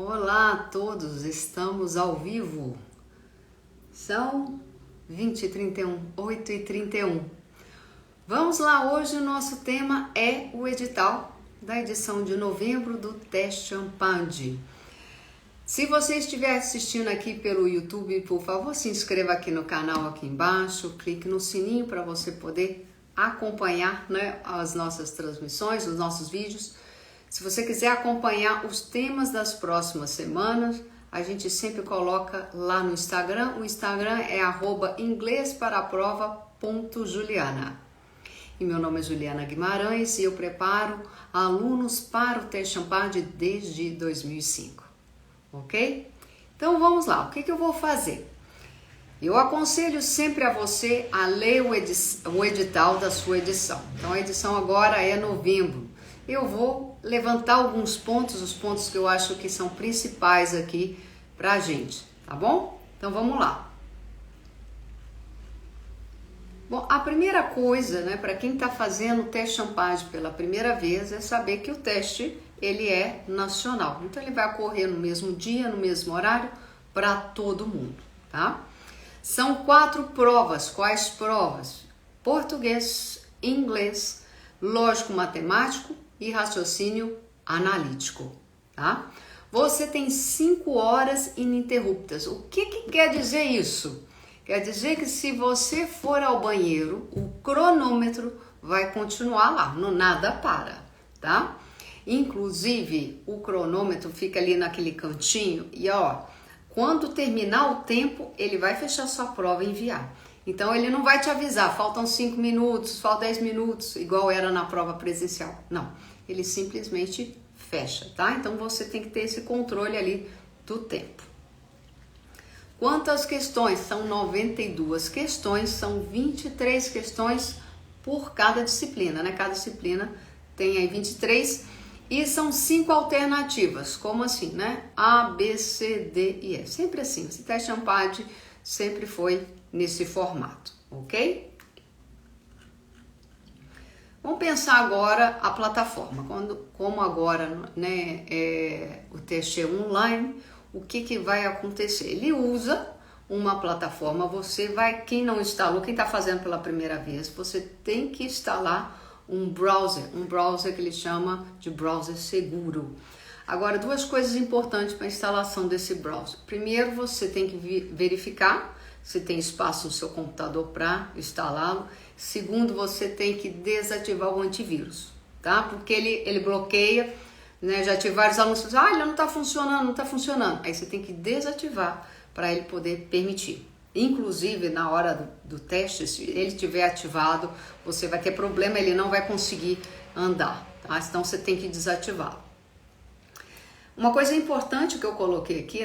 Olá a todos, estamos ao vivo. São 20h31, 8h31. Vamos lá, hoje o nosso tema é o edital da edição de novembro do Teste Ampad. Se você estiver assistindo aqui pelo YouTube, por favor, se inscreva aqui no canal aqui embaixo, clique no sininho para você poder acompanhar, as nossas transmissões, os nossos vídeos. Se você quiser acompanhar os temas das próximas semanas, a gente sempre coloca lá no Instagram. O Instagram é @inglesparaprova.juliana. E meu nome é Juliana Guimarães e eu preparo alunos para o Teste Ampad desde 2005. Ok? Então vamos lá, o que eu vou fazer? Eu aconselho sempre a você a ler o edital da sua edição. Então a edição agora é novembro. Eu vou levantar alguns pontos, os pontos que eu acho que são principais aqui pra gente, tá bom? Então vamos lá. Bom, a primeira coisa, para quem está fazendo o Teste Ampad pela primeira vez, é saber que o teste, ele é nacional. Então ele vai ocorrer no mesmo dia, no mesmo horário, para todo mundo, tá? São 4 provas. Quais provas? Português, inglês, lógico-matemático e raciocínio analítico, tá? Você tem 5 horas ininterruptas. O que quer dizer isso? Quer dizer que se você for ao banheiro, o cronômetro vai continuar lá, nada para, tá? Inclusive, o cronômetro fica ali naquele cantinho e quando terminar o tempo, ele vai fechar sua prova e enviar. Então, ele não vai te avisar, faltam 5 minutos, faltam 10 minutos, igual era na prova presencial. Não, ele simplesmente fecha, tá? Então, você tem que ter esse controle ali do tempo. Quantas questões? São 92 questões, são 23 questões por cada disciplina, né? Cada disciplina tem aí 23 e são 5 alternativas. Como assim, né? A, B, C, D e E. Sempre assim, esse Teste Ampad sempre foi nesse formato, ok? Vamos pensar agora a plataforma. Como agora, o teste é online, o que vai acontecer? Ele usa uma plataforma, quem não instalou, quem está fazendo pela primeira vez, você tem que instalar um browser que ele chama de browser seguro. Agora, 2 coisas importantes para a instalação desse browser. Primeiro, você tem que verificar se tem espaço no seu computador para instalá-lo. Segundo, você tem que desativar o antivírus, tá? Porque ele bloqueia, né? Já tive vários alunos que dizem, ele não está funcionando. Aí você tem que desativar para ele poder permitir. Inclusive, na hora do teste, se ele estiver ativado, você vai ter problema, ele não vai conseguir andar, tá? Então você tem que desativá-lo. Uma coisa importante que eu coloquei aqui,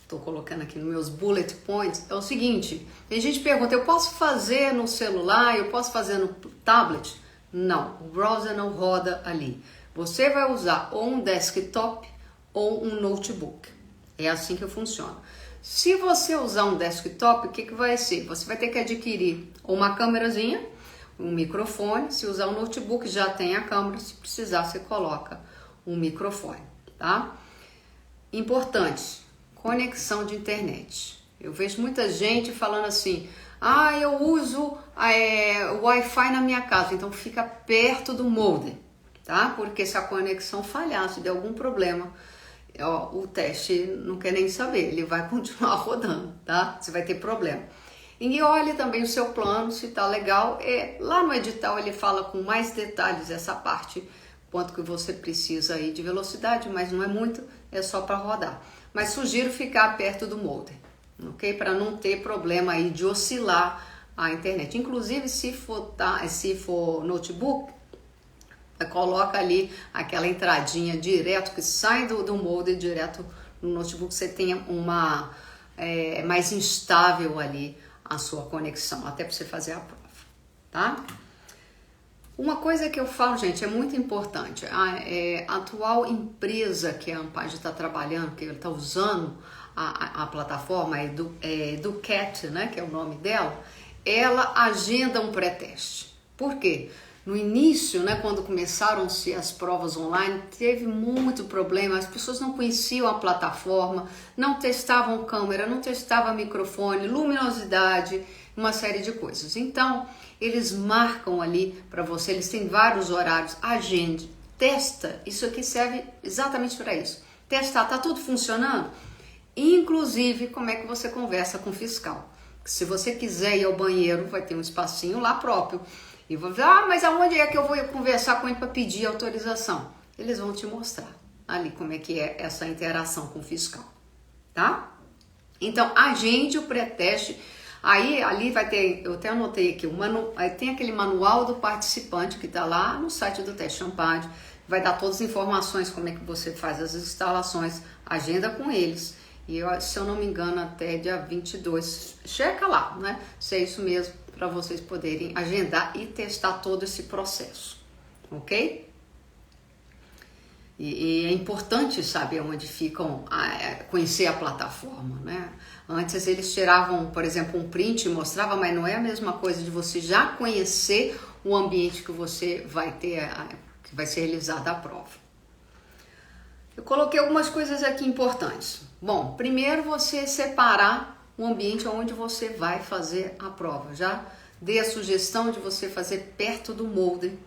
estou colocando aqui nos meus bullet points, é o seguinte: tem gente que pergunta, eu posso fazer no celular, eu posso fazer no tablet? Não, o browser não roda ali. Você vai usar ou um desktop ou um notebook. É assim que funciona. Se você usar um desktop, o que vai ser? Você vai ter que adquirir uma câmerazinha, um microfone. Se usar um notebook, já tem a câmera. Se precisar, você coloca um microfone, tá? Importante, conexão de internet. Eu vejo muita gente falando assim, eu uso o Wi-Fi na minha casa, então fica perto do modem, tá? Porque se a conexão falhar, se der algum problema, o teste não quer nem saber, ele vai continuar rodando, tá? Você vai ter problema. E olhe também o seu plano, se tá legal. Lá no edital ele fala com mais detalhes essa parte, quanto que você precisa aí de velocidade, mas não é muito, é só para rodar. Mas sugiro ficar perto do modem, ok? Para não ter problema aí de oscilar a internet. Inclusive, se for notebook, coloca ali aquela entradinha direto que sai do modem direto no notebook, você tenha mais instável ali a sua conexão, até para você fazer a prova, tá? Uma coisa que eu falo, gente, é muito importante. A atual empresa que a Ampad está trabalhando, que ele está usando a plataforma, Educat, que é o nome dela, ela agenda um pré-teste. Por quê? No início, né, quando começaram-se as provas online, teve muito problema, as pessoas não conheciam a plataforma, não testavam câmera, não testavam microfone, luminosidade, uma série de coisas. Então, eles marcam ali para você, eles têm vários horários, agende, testa, isso aqui serve exatamente para isso. Testar, tá tudo funcionando? Inclusive, como é que você conversa com o fiscal. Se você quiser ir ao banheiro, vai ter um espacinho lá próprio. E vou dizer, mas aonde é que eu vou conversar com ele para pedir autorização? Eles vão te mostrar ali como é que é essa interação com o fiscal, tá? Então, agende o pré-teste. Aí, ali vai ter, eu até anotei aqui, aí tem aquele manual do participante que está lá no site do Teste Ampad. Vai dar todas as informações, como é que você faz as instalações, agenda com eles. E se eu não me engano, até dia 22, checa lá, né? Se é isso mesmo, para vocês poderem agendar e testar todo esse processo, ok? E é importante saber onde ficam, conhecer a plataforma, né? Antes eles tiravam, por exemplo, um print e mostravam, mas não é a mesma coisa de você já conhecer o ambiente que você vai ter, que vai ser realizada a prova. Eu coloquei algumas coisas aqui importantes. Bom, primeiro você separar o ambiente onde você vai fazer a prova. Já dei a sugestão de você fazer perto do molde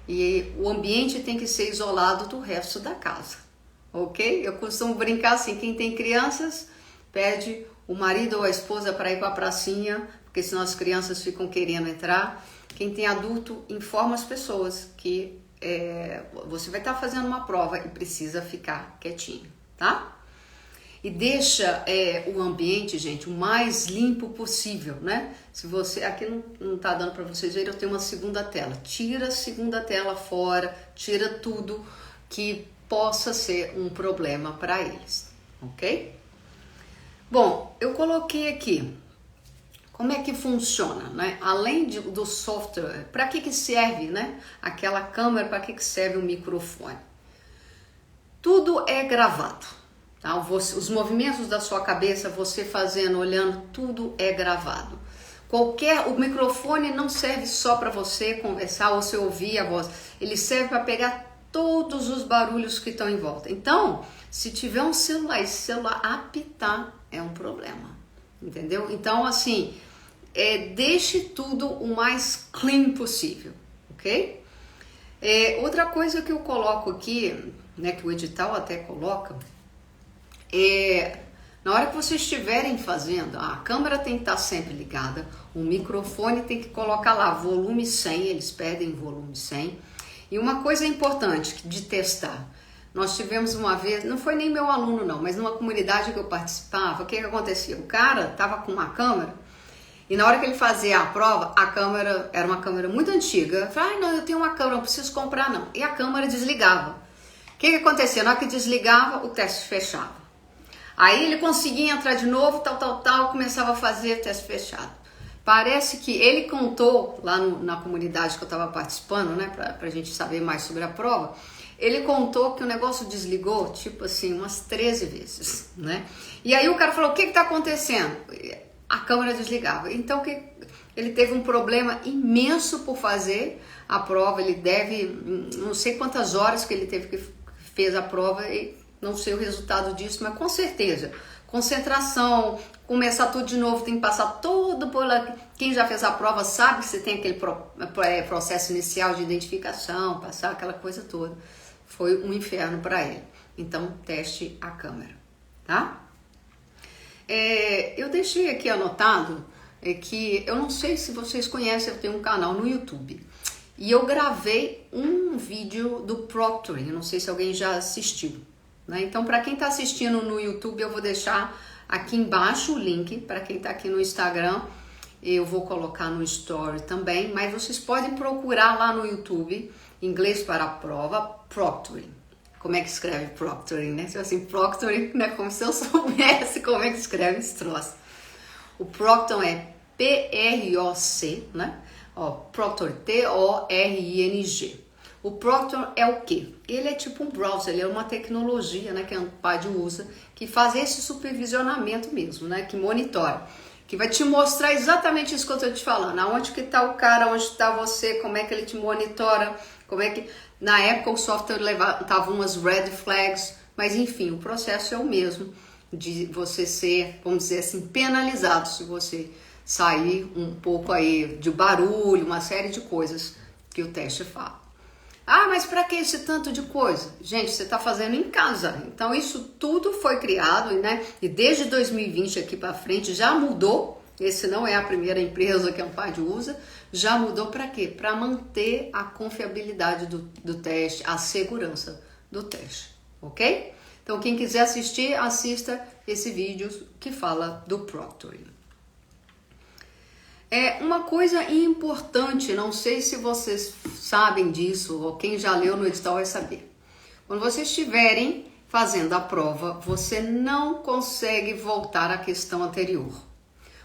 e o ambiente tem que ser isolado do resto da casa, ok? Eu costumo brincar assim, quem tem crianças pede o marido ou a esposa para ir para a pracinha, porque senão as crianças ficam querendo entrar. Quem tem adulto informa as pessoas que você vai estar fazendo uma prova e precisa ficar quietinho, tá? E deixa o ambiente, gente, o mais limpo possível, né? Se você, aqui não tá dando para vocês verem, eu tenho uma segunda tela. Tira a segunda tela fora, tira tudo que possa ser um problema para eles, ok? Bom, eu coloquei aqui como é que funciona, né? Além do software, para que serve, né? Aquela câmera, para que serve o microfone? Tudo é gravado. Tá? Os movimentos da sua cabeça, você fazendo, olhando, tudo é gravado. O microfone não serve só para você conversar ou você ouvir a voz, ele serve para pegar todos os barulhos que estão em volta. Então, se tiver um celular e esse celular apitar, é um problema, entendeu? Então, assim, deixe tudo o mais clean possível, ok? Outra coisa que eu coloco aqui, né, que o edital até coloca, na hora que vocês estiverem fazendo, a câmera tem que estar sempre ligada, o microfone tem que colocar lá, volume 100, eles pedem volume 100. E uma coisa importante de testar, nós tivemos uma vez, não foi nem meu aluno não, mas numa comunidade que eu participava, o que acontecia? O cara estava com uma câmera e na hora que ele fazia a prova, a câmera era uma câmera muito antiga. Eu falei, não, eu tenho uma câmera, não preciso comprar não. E a câmera desligava. O que acontecia? Na hora que desligava, o teste fechava. Aí ele conseguia entrar de novo, começava a fazer teste fechado. Parece que ele contou lá na comunidade que eu estava participando, né, pra gente saber mais sobre a prova, ele contou que o negócio desligou, tipo assim, umas 13 vezes, né? E aí o cara falou, o que está acontecendo? A câmera desligava. Então ele teve um problema imenso por fazer a prova, ele deve, não sei quantas horas que ele fez a prova e não sei o resultado disso, mas com certeza, concentração, começar tudo de novo, tem que passar tudo por lá. Quem já fez a prova sabe que você tem aquele processo inicial de identificação, passar aquela coisa toda. Foi um inferno para ele. Então, teste a câmera, tá? Eu deixei aqui anotado que eu não sei se vocês conhecem, eu tenho um canal no YouTube. E eu gravei um vídeo do proctoring, não sei se alguém já assistiu. Né? Então, para quem está assistindo no YouTube, eu vou deixar aqui embaixo o link. Para quem está aqui no Instagram, eu vou colocar no Story também. Mas vocês podem procurar lá no YouTube, Inglês para a Prova, Proctoring. Como é que escreve Proctoring, né? Se assim, Proctoring, né? Como se eu soubesse como é que escreve esse troço. O Proctoring é P-R-O-C, né? Proctoring, T-O-R-I-N-G. O Proctor é o quê? Ele é tipo um browser, ele é uma tecnologia, né, que a Ampad usa, que faz esse supervisionamento mesmo, né, que monitora. que vai te mostrar exatamente isso que eu estou te falando. Aonde que está o cara, onde está você, como é que ele te monitora, como é que... Na época o software levantava umas red flags, mas enfim, o processo é o mesmo de você ser, vamos dizer assim, penalizado se você sair um pouco aí de barulho, uma série de coisas que o teste fala. Ah, mas para que esse tanto de coisa? Gente, você está fazendo em casa. Então isso tudo foi criado, né? E desde 2020 aqui para frente já mudou. Esse não é a primeira empresa que a Ampad usa. Já mudou para quê? Para manter a confiabilidade do teste, a segurança do teste, ok? Então quem quiser assistir, assista esse vídeo que fala do proctoring. É uma coisa importante, não sei se vocês sabem disso, ou quem já leu no edital vai saber. Quando vocês estiverem fazendo a prova, você não consegue voltar à questão anterior.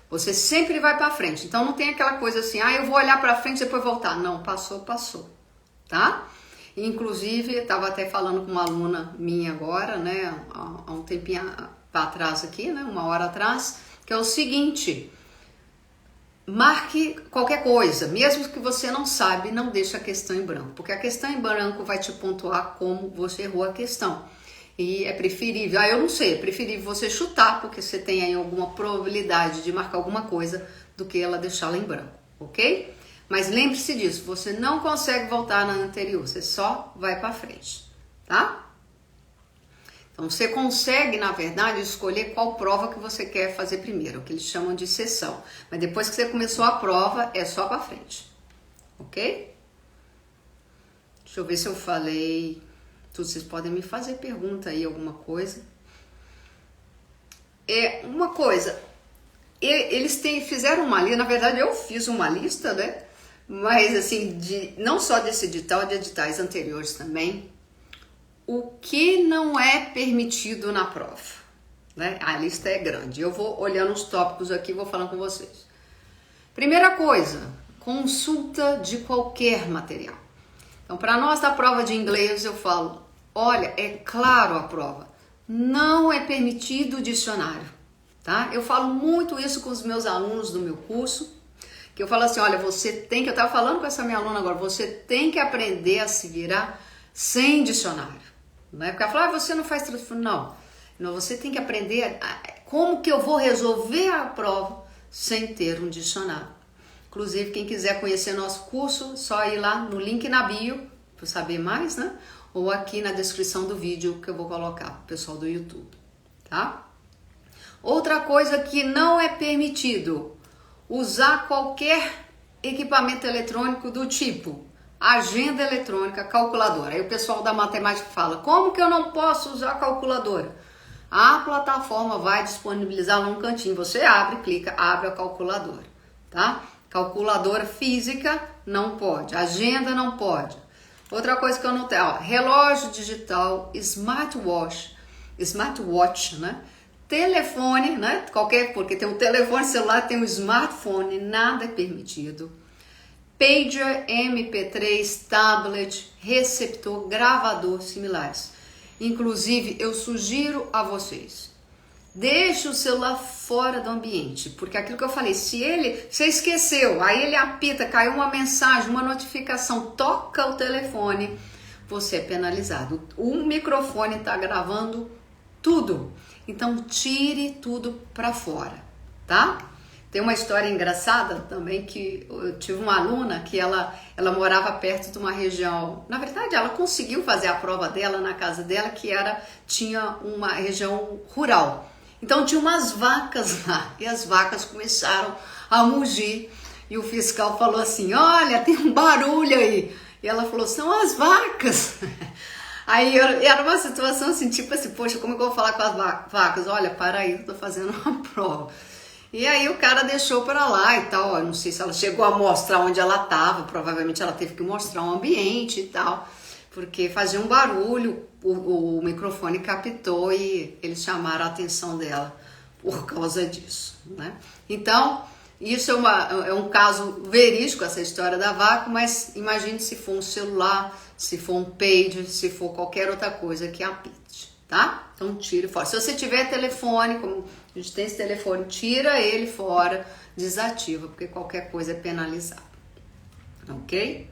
Você sempre vai para frente. Então não tem aquela coisa assim, ah, eu vou olhar para frente e depois voltar. Não, passou, passou, tá? Inclusive, estava até falando com uma aluna minha agora, né, há um tempinho atrás aqui, né, uma hora atrás, que é o seguinte... Marque qualquer coisa, mesmo que você não sabe, não deixe a questão em branco, porque a questão em branco vai te pontuar como você errou a questão. E é preferível, eu não sei, é preferível você chutar, porque você tem aí alguma probabilidade de marcar alguma coisa, do que ela deixá-la em branco, ok? Mas lembre-se disso, você não consegue voltar na anterior, você só vai para frente, tá? Então, você consegue, na verdade, escolher qual prova que você quer fazer primeiro, o que eles chamam de sessão. Mas depois que você começou a prova, é só para frente. Ok? Deixa eu ver se eu falei. Vocês podem me fazer pergunta aí, alguma coisa. Uma coisa, eles fizeram uma lista, na verdade eu fiz uma lista, né? Mas assim, não só desse edital, de editais anteriores também. O que não é permitido na prova, né? A lista é grande. Eu vou olhando os tópicos aqui e vou falando com vocês. Primeira coisa, consulta de qualquer material. Então, para nós da prova de inglês, eu falo, olha, é claro a prova, não é permitido o dicionário, tá? Eu falo muito isso com os meus alunos do meu curso, que eu falo assim, olha, você tem que, eu estava falando com essa minha aluna agora, você tem que aprender a se virar sem dicionário. Não é porque ela fala, você não faz tradução. Não, você tem que aprender como que eu vou resolver a prova sem ter um dicionário. Inclusive, quem quiser conhecer nosso curso, só ir lá no link na bio, para saber mais, né? Ou aqui na descrição do vídeo que eu vou colocar para o pessoal do YouTube, tá? Outra coisa que não é permitido, usar qualquer equipamento eletrônico do tipo agenda eletrônica, calculadora. Aí o pessoal da matemática fala, como que eu não posso usar a calculadora? A plataforma vai disponibilizar num cantinho, você abre, clica, abre a calculadora, tá? Calculadora física não pode, agenda não pode. Outra coisa que eu não tenho, relógio digital, smartwatch, né? Telefone, né? Porque tem um telefone celular, tem um smartphone, nada é permitido. Pager, MP3, tablet, receptor, gravador, similares. Inclusive, eu sugiro a vocês, deixe o celular fora do ambiente, porque aquilo que eu falei, você esqueceu, aí ele apita, caiu uma mensagem, uma notificação, toca o telefone, você é penalizado. O microfone está gravando tudo, então tire tudo para fora, tá? Tem uma história engraçada também, que eu tive uma aluna que ela morava perto de uma região, na verdade ela conseguiu fazer a prova dela na casa dela, que tinha uma região rural. Então tinha umas vacas lá, e as vacas começaram a mugir, e o fiscal falou assim, olha, tem um barulho aí. E ela falou, são as vacas. Aí era uma situação assim, tipo assim, poxa, como é que eu vou falar com as vacas? Olha, para aí, eu tô fazendo uma prova. E aí o cara deixou para lá e tal, eu não sei se ela chegou a mostrar onde ela estava, provavelmente ela teve que mostrar um ambiente e tal, porque fazia um barulho, o microfone captou e eles chamaram a atenção dela por causa disso, né? Então, isso é um caso verídico, essa história da vaca, mas imagine se for um celular, se for um pager, se for qualquer outra coisa que apite, tá? Então, Então tire fora. Se você tiver telefone, como a gente tem esse telefone, tira ele fora, desativa, porque qualquer coisa é penalizado. Ok?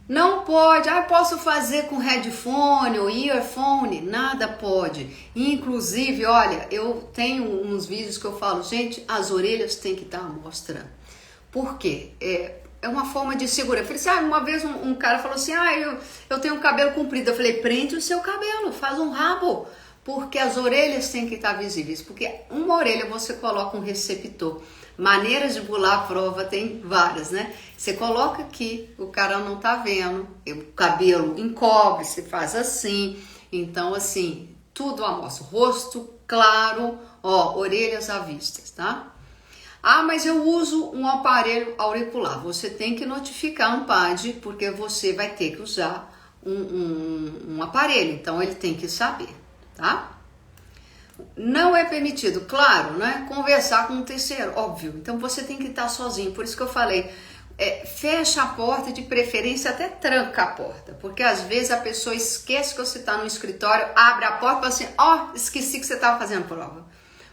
Não pode, posso fazer com headphone ou earphone? Nada pode. Inclusive, olha, eu tenho uns vídeos que eu falo, gente, as orelhas têm que estar à mostra. Por quê? É uma forma de segurar. Eu falei assim, uma vez um cara falou assim, eu tenho um cabelo comprido. Eu falei, prende o seu cabelo, faz um rabo, porque as orelhas têm que estar visíveis. Porque uma orelha você coloca um receptor. Maneiras de pular a prova tem várias, né? Você coloca aqui, o cara não tá vendo, o cabelo encobre, você faz assim. Então, assim, tudo à mostra. Rosto claro, orelhas à vista, tá? Mas eu uso um aparelho auricular. Você tem que notificar a Ampad, porque você vai ter que usar um aparelho. Então, ele tem que saber, tá? Não é permitido, claro, né? Conversar com um terceiro, óbvio. Então, você tem que estar sozinho. Por isso que eu falei, fecha a porta, de preferência até tranca a porta. Porque, às vezes, a pessoa esquece que você está no escritório, abre a porta e fala assim, esqueci que você estava fazendo prova.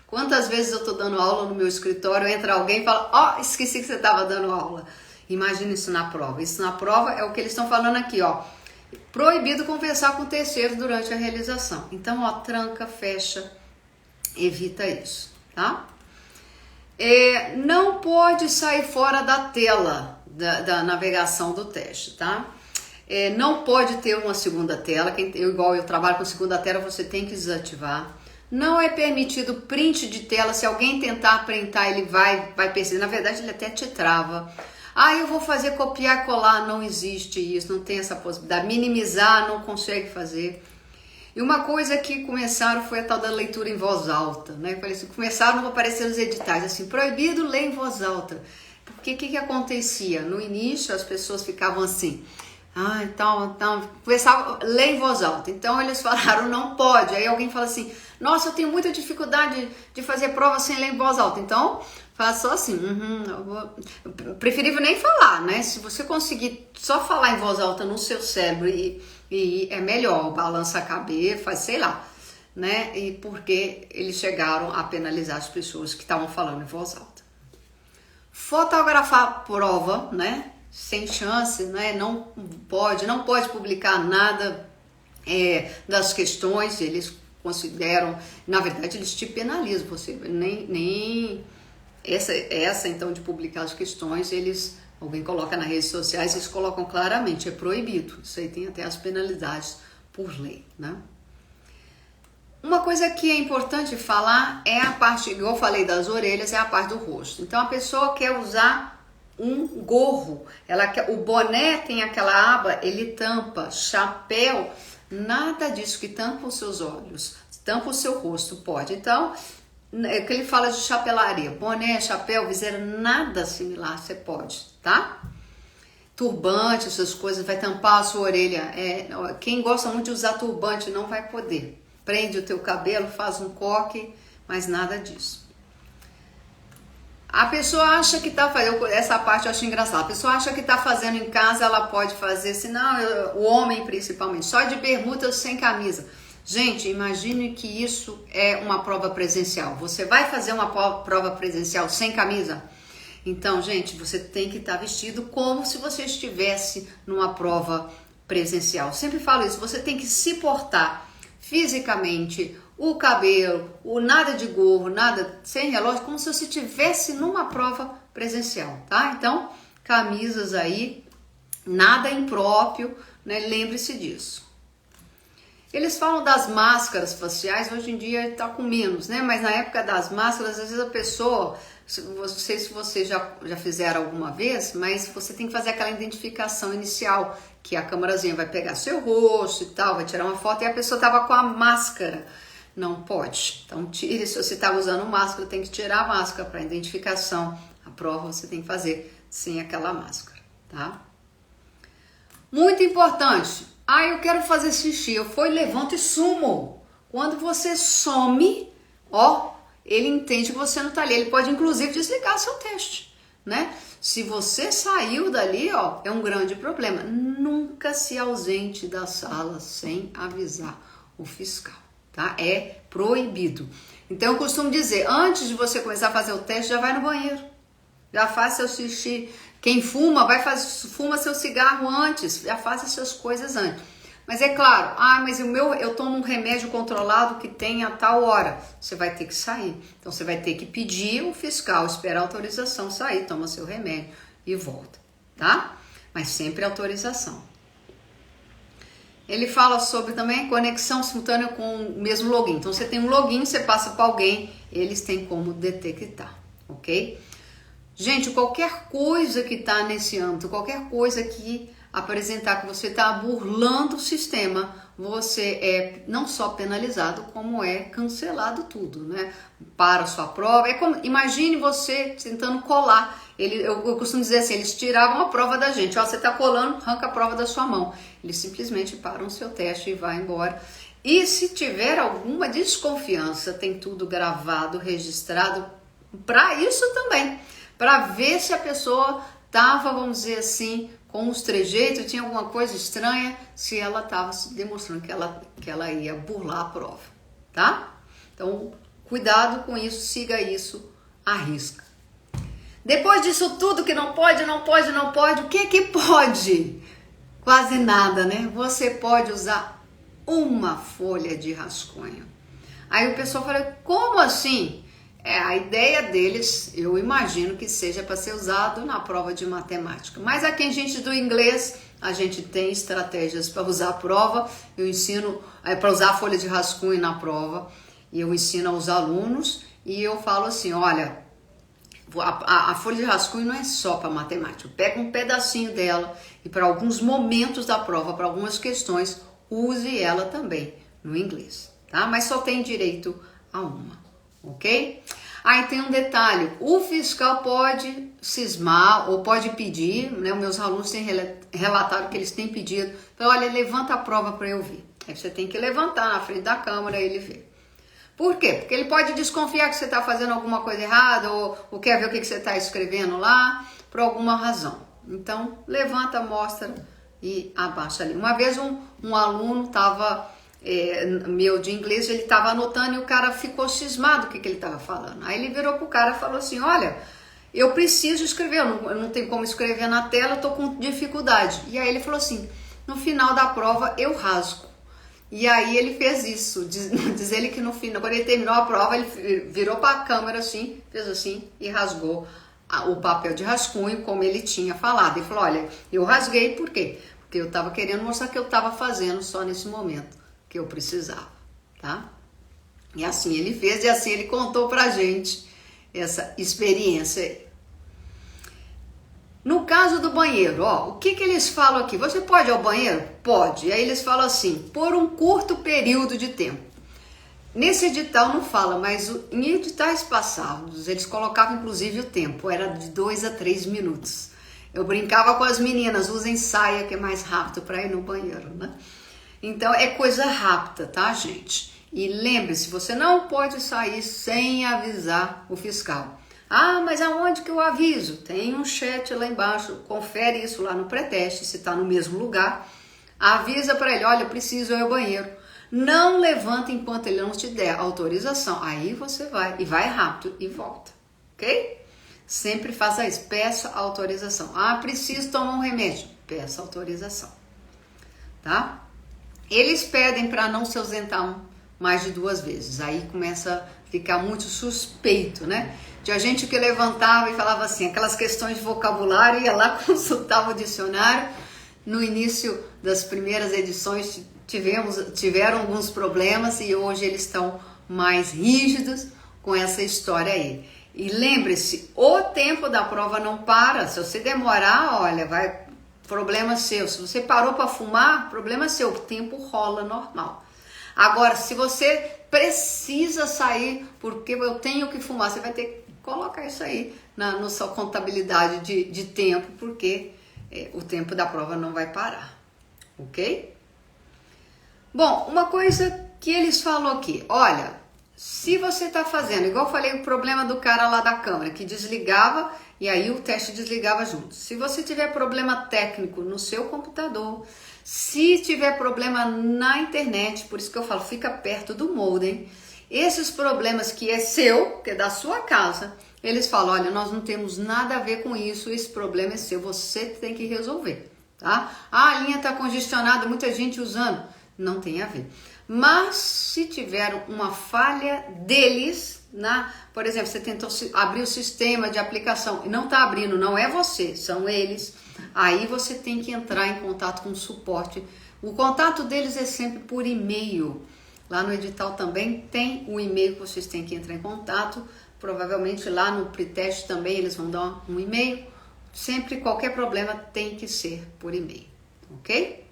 Quantas vezes eu estou dando aula no meu escritório, entra alguém e fala, esqueci que você estava dando aula. Imagina isso na prova. Isso na prova é o que eles estão falando aqui, proibido conversar com terceiros durante a realização. Então, tranca, fecha, evita isso, tá? Não pode sair fora da tela da navegação do teste, tá? Não pode ter uma segunda tela, igual eu trabalho com segunda tela, você tem que desativar. Não é permitido print de tela. Se alguém tentar printar, ele vai perceber. Na verdade, ele até te trava. Eu vou fazer copiar e colar. Não existe isso, não tem essa possibilidade. Minimizar, não consegue fazer. E uma coisa que começaram foi a tal da leitura em voz alta, né? Começaram a aparecer os editais, assim, proibido ler em voz alta. Porque o que acontecia? No início, as pessoas ficavam assim... então, começava a ler em voz alta. Então, eles falaram, não pode. Aí alguém fala assim, nossa, eu tenho muita dificuldade de fazer prova sem ler em voz alta. Então, faz só assim, preferível nem falar, né? Se você conseguir só falar em voz alta no seu cérebro e é melhor, balança a cabeça, faz, sei lá, né? E porque eles chegaram a penalizar as pessoas que estavam falando em voz alta. Fotografar a prova, né? Sem chance, né? Não pode publicar nada das questões, eles consideram, na verdade eles te penalizam, você nem essa então de publicar as questões, alguém coloca nas redes sociais, eles colocam claramente, é proibido, isso aí tem até as penalidades por lei, né? Uma coisa que é importante falar é a parte, igual eu falei das orelhas, é a parte do rosto. Então a pessoa quer usar um gorro, o boné tem aquela aba, ele tampa, chapéu, nada disso que tampa os seus olhos, tampa o seu rosto, pode. Então, é que ele fala de chapelaria, boné, chapéu, viseira, nada similar você pode, tá? Turbante, essas coisas, vai tampar a sua orelha. Quem gosta muito de usar turbante não vai poder. Prende o teu cabelo, faz um coque, mas nada disso. A pessoa acha que tá fazendo, essa parte eu acho engraçada, a pessoa acha que tá fazendo em casa, ela pode fazer, senão o homem principalmente, só de bermuda sem camisa. Gente, imagine que isso é uma prova presencial. Você vai fazer uma prova presencial sem camisa? Então, gente, você tem que estar vestido como se você estivesse numa prova presencial. Sempre falo isso, você tem que se portar fisicamente, o cabelo, o nada de gorro, nada sem relógio, como se você estivesse numa prova presencial, tá? Então, camisas aí, nada impróprio, né? Lembre-se disso. Eles falam das máscaras faciais, hoje em dia está com menos, né? Mas na época das máscaras, às vezes a pessoa, não sei se vocês já fizeram alguma vez, mas você tem que fazer aquela identificação inicial, que a câmerazinha vai pegar seu rosto e tal, vai tirar uma foto e a pessoa estava com a máscara. Não pode. Então tire, se você está usando máscara, tem que tirar a máscara para identificação. A prova você tem que fazer sem aquela máscara, tá? Muito importante. Eu quero fazer xixi. Eu levanto e sumo. Quando você some, ele entende que você não está ali. Ele pode, inclusive, desligar seu teste, né? Se você saiu dali, é um grande problema. Nunca se ausente da sala sem avisar o fiscal, tá? É proibido. Então eu costumo dizer, antes de você começar a fazer o teste, já vai no banheiro, já faz seu xixi. Quem fuma, fuma seu cigarro antes, já faz essas coisas antes. Mas é claro, mas eu tomo um remédio controlado que tem a tal hora. Você vai ter que sair. Então você vai ter que pedir o fiscal, esperar a autorização, sair, toma seu remédio e volta, tá? Mas sempre autorização. Ele fala sobre também conexão simultânea com o mesmo login. Então você tem um login, você passa para alguém, eles têm como detectar, ok? Gente, qualquer coisa que está nesse âmbito, qualquer coisa que apresentar que você está burlando o sistema, você é não só penalizado, como é cancelado tudo, né? Para a sua prova. Imagine você tentando colar. Eu costumo dizer assim, eles tiravam a prova da gente. Ó, você está colando, arranca a prova da sua mão. Eles simplesmente param o seu teste e vai embora. E se tiver alguma desconfiança, tem tudo gravado, registrado, para isso também. Para ver se a pessoa estava, vamos dizer assim, com os trejeitos, tinha alguma coisa estranha, se ela estava demonstrando que ela ia burlar a prova, tá? Então, cuidado com isso, siga isso à risca. Depois disso tudo que não pode, o que pode? Quase nada, né? Você pode usar uma folha de rascunho. Aí o pessoal fala, como assim? A ideia deles, eu imagino que seja para ser usado na prova de matemática. Mas aqui a gente do inglês, a gente tem estratégias para usar a prova. Eu ensino para usar a folha de rascunho na prova. E eu ensino aos alunos e eu falo assim, olha, a folha de rascunho não é só para matemática. Pega um pedacinho dela e para alguns momentos da prova, para algumas questões, use ela também no inglês, tá? Mas só tem direito a uma. Ok? Aí tem um detalhe, o fiscal pode cismar ou pode pedir, né? Os meus alunos têm relatado que eles têm pedido, olha, levanta a prova para eu ver. Aí você tem que levantar na frente da câmera e ele vê. Por quê? Porque ele pode desconfiar que você está fazendo alguma coisa errada ou quer ver o que você está escrevendo lá, por alguma razão. Então, levanta, mostra e abaixa ali. Uma vez um aluno estava... meu de inglês, ele estava anotando e o cara ficou cismado o que ele estava falando. Aí ele virou pro cara e falou assim, olha, eu preciso escrever, eu não tenho como escrever na tela, eu tô com dificuldade. E aí ele falou assim, no final da prova eu rasgo. E aí ele fez isso, diz ele que no final, quando ele terminou a prova, ele virou para a câmera assim, fez assim e rasgou o papel de rascunho como ele tinha falado. Ele falou, olha, eu rasguei por quê? Porque eu estava querendo mostrar que eu estava fazendo só nesse momento que eu precisava, tá? E assim ele fez e assim ele contou pra gente essa experiência aí. No caso do banheiro, ó, o que eles falam aqui? Você pode ir ao banheiro? Pode. E aí eles falam assim, por um curto período de tempo. Nesse edital não fala, mas em editais passados, eles colocavam inclusive o tempo, era de 2 a 3 minutos. Eu brincava com as meninas, usem saia que é mais rápido para ir no banheiro, né? Então é coisa rápida, tá, gente? E lembre-se, você não pode sair sem avisar o fiscal. Mas aonde que eu aviso? Tem um chat lá embaixo, confere isso lá no pré-teste, se está no mesmo lugar. Avisa para ele, olha, eu preciso ir ao banheiro. Não levanta enquanto ele não te der autorização. Aí você vai, e vai rápido e volta, ok? Sempre faça isso, peça autorização. Preciso tomar um remédio, peça autorização, tá? Eles pedem para não se ausentar mais de 2 vezes. Aí começa a ficar muito suspeito, né? Tinha gente que levantava e falava assim, aquelas questões de vocabulário, ia lá, consultava o dicionário. No início das primeiras edições tiveram alguns problemas e hoje eles estão mais rígidos com essa história aí. E lembre-se, o tempo da prova não para. Se você demorar, olha, problema seu. Se você parou para fumar, problema seu. O tempo rola normal. Agora, se você precisa sair porque eu tenho que fumar, você vai ter que colocar isso aí na sua contabilidade de tempo, porque o tempo da prova não vai parar, ok? Bom, uma coisa que eles falam aqui, olha, se você está fazendo, igual eu falei, o problema do cara lá da câmera, que desligava e aí o teste desligava junto. Se você tiver problema técnico no seu computador, Se tiver problema na internet, por isso que eu falo, fica perto do modem. Esses problemas que é seu, que é da sua casa, eles falam, olha, nós não temos nada a ver com isso, esse problema é seu, você tem que resolver, tá? Ah, a linha está congestionada, muita gente usando, não tem a ver. Mas se tiver uma falha deles, por exemplo, você tentou abrir o sistema de aplicação e não está abrindo, não é você, são eles, aí você tem que entrar em contato com o suporte. O contato deles é sempre por e-mail. Lá no edital também tem o e-mail que vocês têm que entrar em contato. Provavelmente lá no preteste também eles vão dar um e-mail. Sempre qualquer problema tem que ser por e-mail, ok?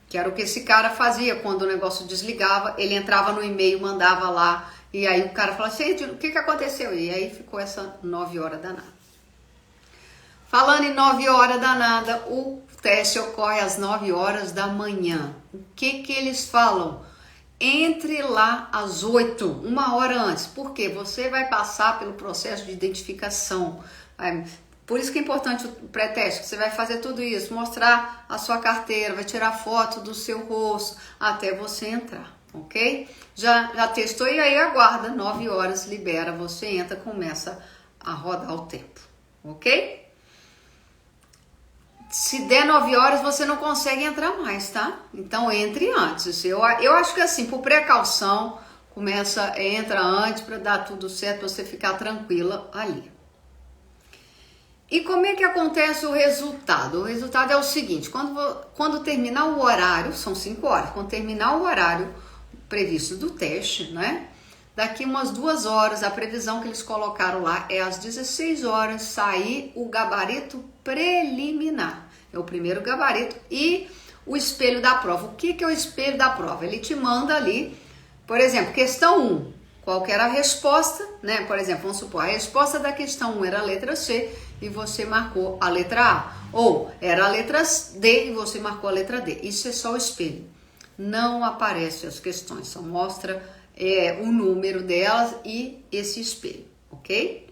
Que era o que esse cara fazia quando o negócio desligava. Ele entrava no e-mail, mandava lá. E aí o cara falava assim, o que aconteceu? E aí ficou essa 9 horas danada. Falando em 9 horas danada, o teste ocorre às 9 horas da manhã. O que eles falam? Entre lá às 8, uma hora antes. Por quê? Você vai passar pelo processo de identificação. Por isso que é importante o pré-teste, que você vai fazer tudo isso, mostrar a sua carteira, vai tirar foto do seu rosto até você entrar, ok? Já testou e aí aguarda, 9 horas, libera, você entra, começa a rodar o tempo, ok? Se der 9 horas, você não consegue entrar mais, tá? Então entre antes. Eu acho que assim, por precaução, entra antes para dar tudo certo, pra você ficar tranquila ali. E como é que acontece o resultado? O resultado é o seguinte, quando terminar o horário, são 5 horas, quando terminar o horário previsto do teste, né? Daqui umas 2 horas, a previsão que eles colocaram lá é às 16 horas sair o gabarito preliminar. É o primeiro gabarito e o espelho da prova. O que é o espelho da prova? Ele te manda ali, por exemplo, questão 1, qual que era a resposta, né? Por exemplo, vamos supor, a resposta da questão 1 era a letra C e você marcou a letra A. Ou era a letra D e você marcou a letra D. Isso é só o espelho. Não aparece as questões, só mostra o número delas e esse espelho, ok?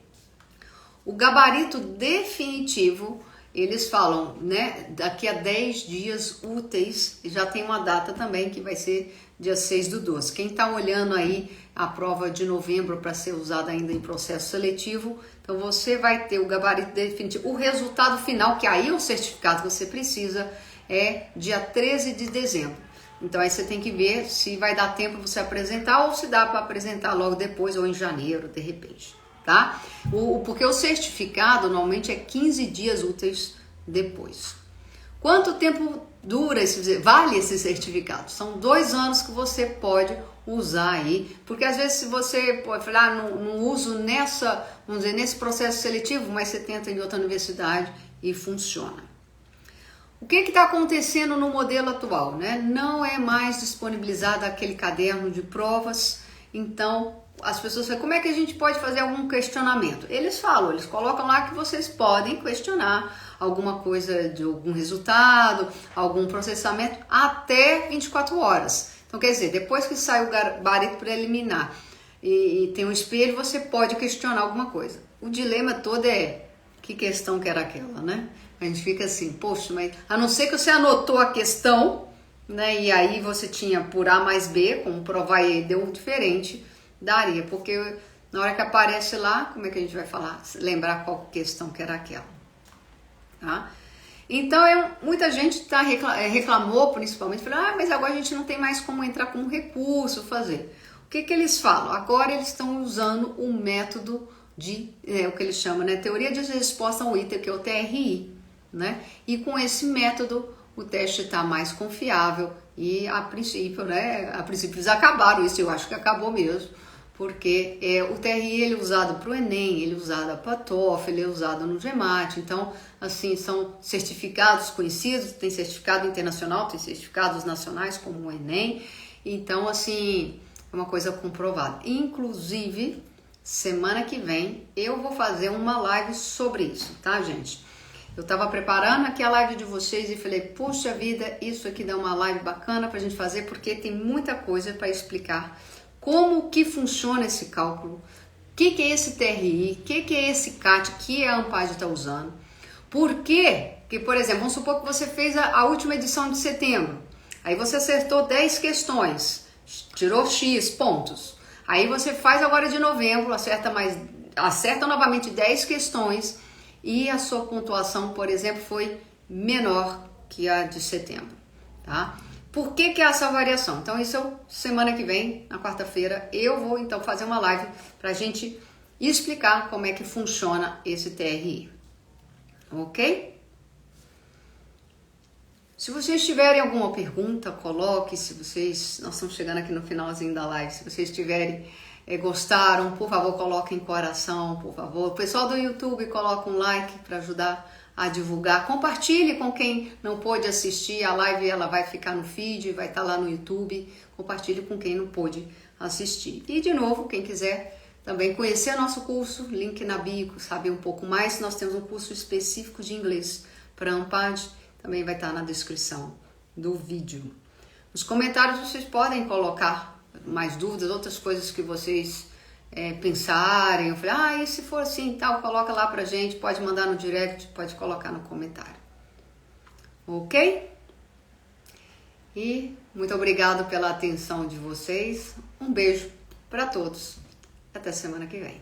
O gabarito definitivo, eles falam, né, daqui a 10 dias úteis, já tem uma data também que vai ser dia 6/12. Quem está olhando aí a prova de novembro para ser usada ainda em processo seletivo, então você vai ter o gabarito definitivo. O resultado final, que aí é o certificado que você precisa, é dia 13 de dezembro. Então aí você tem que ver se vai dar tempo você apresentar ou se dá para apresentar logo depois ou em janeiro, de repente, tá? Porque o certificado normalmente é 15 dias úteis depois. Quanto tempo vale esse certificado? São 2 anos que você pode usar aí, porque às vezes se você pode falar, não uso vamos dizer, nesse processo seletivo, mas você tenta em outra universidade e funciona. O que está acontecendo no modelo atual, né? Não é mais disponibilizado aquele caderno de provas, então as pessoas falam, como é que a gente pode fazer algum questionamento? Eles colocam lá que vocês podem questionar alguma coisa de algum resultado, algum processamento até 24 horas. Então quer dizer, depois que sai o gabarito preliminar e tem um espelho, você pode questionar alguma coisa. O dilema todo é, que questão que era aquela, né? A gente fica assim, poxa, mas a não ser que você anotou a questão, né? E aí você tinha por A mais B, como provar e deu diferente, daria, porque na hora que aparece lá, como é que a gente vai falar? Lembrar qual questão que era aquela, tá? Então, muita gente reclamou, principalmente, falou, mas agora a gente não tem mais como entrar com recurso, fazer. O que eles falam? Agora eles estão usando o método o que eles chamam, né? Teoria de resposta ao item, que é o TRI, né? E com esse método, o teste está mais confiável e a princípio, né? A princípio eles acabaram isso, eu acho que acabou mesmo, porque o TRI ele é usado para o Enem, ele é usado para a TOEFL, ele é usado no GMAT, então, assim, são certificados conhecidos, tem certificado internacional, tem certificados nacionais como o Enem, então, assim, é uma coisa comprovada. Inclusive, semana que vem eu vou fazer uma live sobre isso, tá, gente? Eu tava preparando aqui a live de vocês e falei, puxa vida, isso aqui dá uma live bacana pra gente fazer, porque tem muita coisa para explicar como que funciona esse cálculo, o que é esse TRI, o que é esse CAT que a Ampad está usando, por que Porque, por exemplo, vamos supor que você fez a última edição de setembro. Aí você acertou 10 questões, tirou X pontos. Aí você faz agora de novembro, acerta novamente 10 questões e a sua pontuação, por exemplo, foi menor que a de setembro, tá? Por que é essa variação? Então, isso semana que vem, na quarta-feira, eu vou então fazer uma live para a gente explicar como é que funciona esse TRI, ok? Se vocês tiverem alguma pergunta, coloque. Nós estamos chegando aqui no finalzinho da live, se vocês tiverem, gostaram, por favor, coloquem coração, por favor. O pessoal do YouTube, coloca um like para ajudar a divulgar. Compartilhe com quem não pôde assistir a live, ela vai ficar no feed, vai estar lá no YouTube. Compartilhe com quem não pôde assistir. E de novo, quem quiser também conhecer nosso curso, link na bio, saber um pouco mais, nós temos um curso específico de inglês para ANPAD, também vai estar na descrição do vídeo. Nos comentários vocês podem colocar mais dúvidas, outras coisas que vocês pensarem. Eu falei, e se for assim tal, coloca lá pra gente, pode mandar no direct, pode colocar no comentário. Ok? E muito obrigado pela atenção de vocês. Um beijo para todos. Até semana que vem.